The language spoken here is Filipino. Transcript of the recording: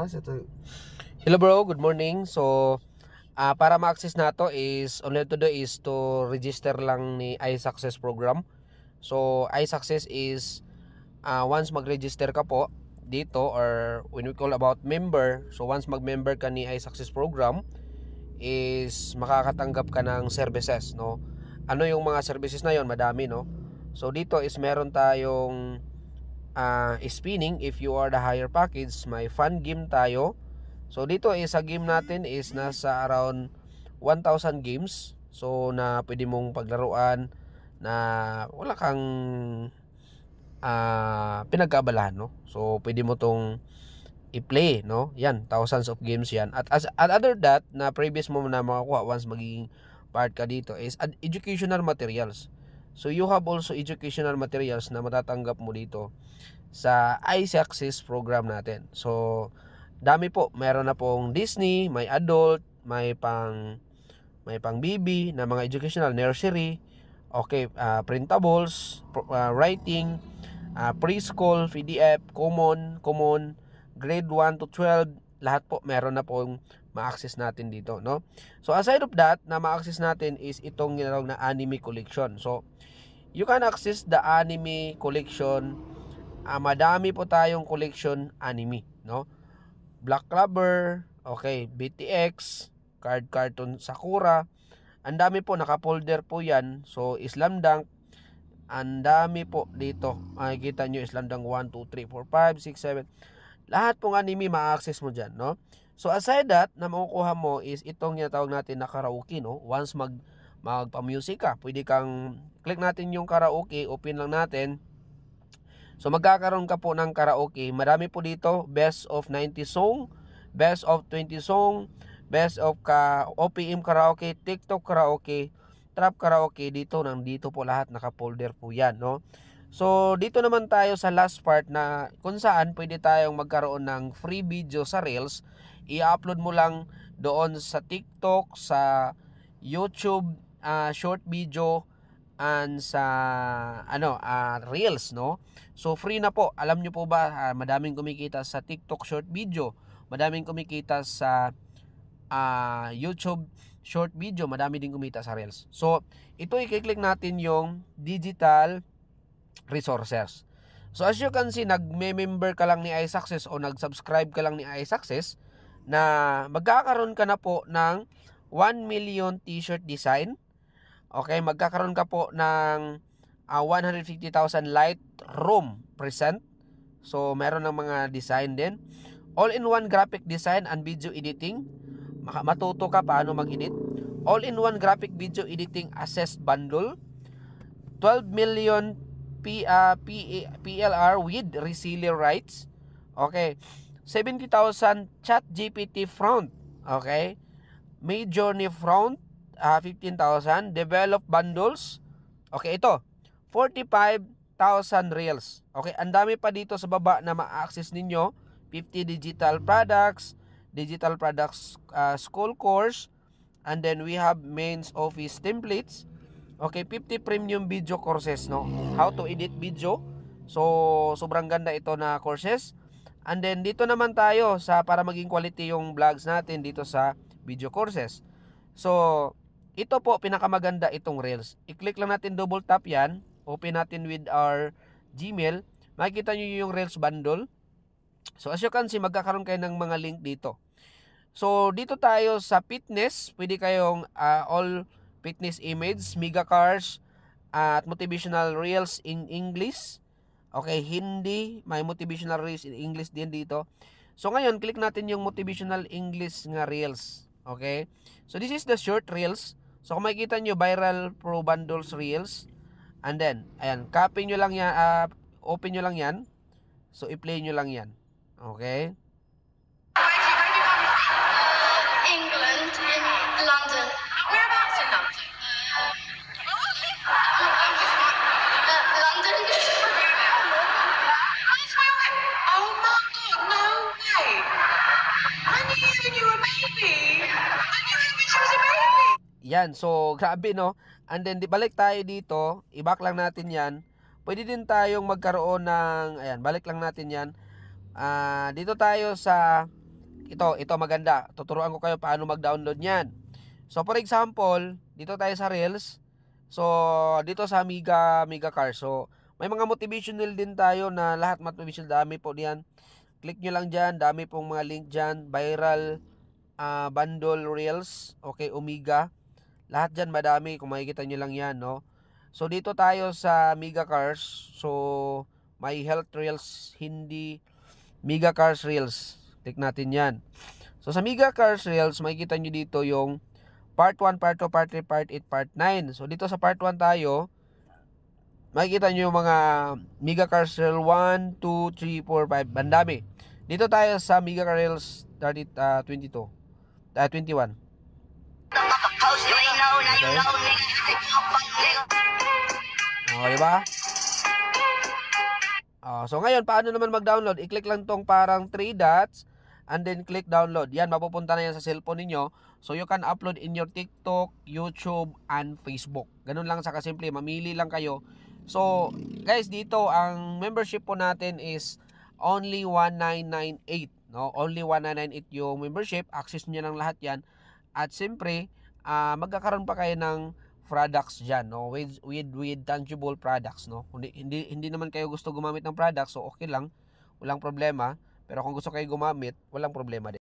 Hello bro, good morning. So, para ma-access na to is, all you have to do is to register lang ni iSuccess program. So, iSuccess is, once mag-register ka po dito, or when we call about member, so once mag-member ka ni iSuccess program, is makakatanggap ka ng services, no? Ano yung mga services na yon? Madami, no? So, dito is meron tayong spinning. If you are the higher package, may fun game tayo. So dito sa game natin is nasa around 1,000 games. So na pwede mong paglaruan na wala kang pinagkaabalahan, no? So pwede mo tong i-play, no? Yan, thousands of games yan. At other that na previous mo na makakuha once magiging part ka dito is educational materials. So you have also educational materials na matatanggap mo dito sa iSuccess program natin. So dami po, meron na pong Disney, may adult, may pang BB na mga educational, nursery, okay, printables, writing, preschool, PDF, common, grade 1 to 12, lahat po meron na pong ma-access natin dito, no? So aside of that, na ma-access natin is itong ginawag na anime collection. So you can access the anime collection. Madami po tayong collection anime, no? Black Clover, okay, BTX, Cartoon Sakura. Ang dami po, naka-folder po yan. So Slam Dunk, ang dami po dito. Makikita nyo, Slam Dunk 1, 2, 3, 4, 5, 6, 7. Lahat pong anime ma-access mo dyan, no? So aside that, na makukuha mo is itong tinatawag natin na karaoke, no? Once magpa-music ka, pwede kang click natin yung karaoke, open lang natin. So magkakaroon ka po ng karaoke. Marami po dito, best of 90 song, best of 20 song, best of OPM karaoke, TikTok karaoke, trap karaoke. Nandito po lahat, naka-folder po yan, no? So dito naman tayo sa last part na kung saan pwede tayong magkaroon ng free video sa Reels. I-upload mo lang doon sa TikTok, sa YouTube, short video, and sa Reels, no? So free na po. Alam nyo po ba, madaming kumikita sa TikTok short video, madaming kumikita sa YouTube short video, madami din kumita sa Reels. So ito, i-click natin yung digital resources. So as you can see, nagme-member ka lang ni iSuccess o nag-subscribe ka lang ni iSuccess, na magkakaroon ka na po ng 1 million t-shirt design. Okay, magkakaroon ka po ng 150,000 Lightroom present. So meron ng mga design din. All-in-one graphic design and video editing. Matuto ka paano mag-edit. All-in-one graphic video editing assessed bundle. 12 million PLR with reseller rights. Okay. 70,000 chat GPT front. Okay. Midjourney front. 15,000. Develop bundles. Okay, ito. 45,000 reels. Okay, ang dami pa dito sa baba na ma-access ninyo. 50 digital products, school course, and then we have mains office templates. Okay, 50 premium video courses, no? How to edit video. So, sobrang ganda ito na courses. And then, dito naman tayo sa para maging quality yung vlogs natin dito sa video courses. So, ito po, pinakamaganda itong Reels. I-click lang natin, double tap yan. Open natin with our Gmail. Makikita nyo yung Reels bundle. So, as you can see, magkakaroon kayo ng mga link dito. So, dito tayo sa fitness. Pwede kayong all fitness image, mega cars, at motivational Reels in English. Okay, Hindi. May motivational Reels in English din dito. So, ngayon, click natin yung motivational English nga Reels. Okay? So, this is the short Reels. So kung makikita nyo, viral pro bundles Reels. And then, ayan, copy nyo lang yan, open nyo lang yan. So i-play nyo lang yan. Okay? England, in London. Whereabouts in London? London. Oh my God, no way. I knew when you were a baby. I knew when she was a baby. Yan, so grabe, no? And then balik tayo dito, i-back lang natin yan. Pwede din tayong magkaroon ng, ayan, balik lang natin yan. Dito tayo sa ito maganda. Tuturuan ko kayo paano mag-download niyan. So for example, dito tayo sa Reels. So dito sa Mega Car. So may mga motivational din tayo na lahat motivational, dami po diyan. Click nyo lang diyan, dami pong mga link diyan, viral bundle Reels, okay, Omega. Lahat diyan madami, kung makikita nyo lang 'yan, no. So dito tayo sa Mega Cars. So may health Reels, hindi Mega Cars Reels. Click natin 'yan. So sa Mega Cars Reels, makikita nyo dito yung Part 1, Part 2, Part 3, Part 8, Part 9. So dito sa Part 1 tayo, makikita nyo yung mga Mega Cars Reels 1, 2, 3, 4, 5. Bandami. Dito tayo sa Mega Cars Reels 22. 21. Okay. Diba? So ngayon, paano naman mag-download? I-click lang tong parang 3 dots and then click download. Yan, mapupunta na yan sa cellphone ninyo. So you can upload in your TikTok, YouTube, and Facebook. Ganun lang sa kasimple. Mamili lang kayo. So guys, dito ang membership po natin is only 1998. No? Only 1998 yung membership. Access niyo ng lahat yan. At siyempre, magkakaroon pa kayo ng products diyan, no, with tangible products, no. Hindi naman kayo gusto gumamit ng products, so okay lang, walang problema. Pero kung gusto kayo gumamit, walang problema din.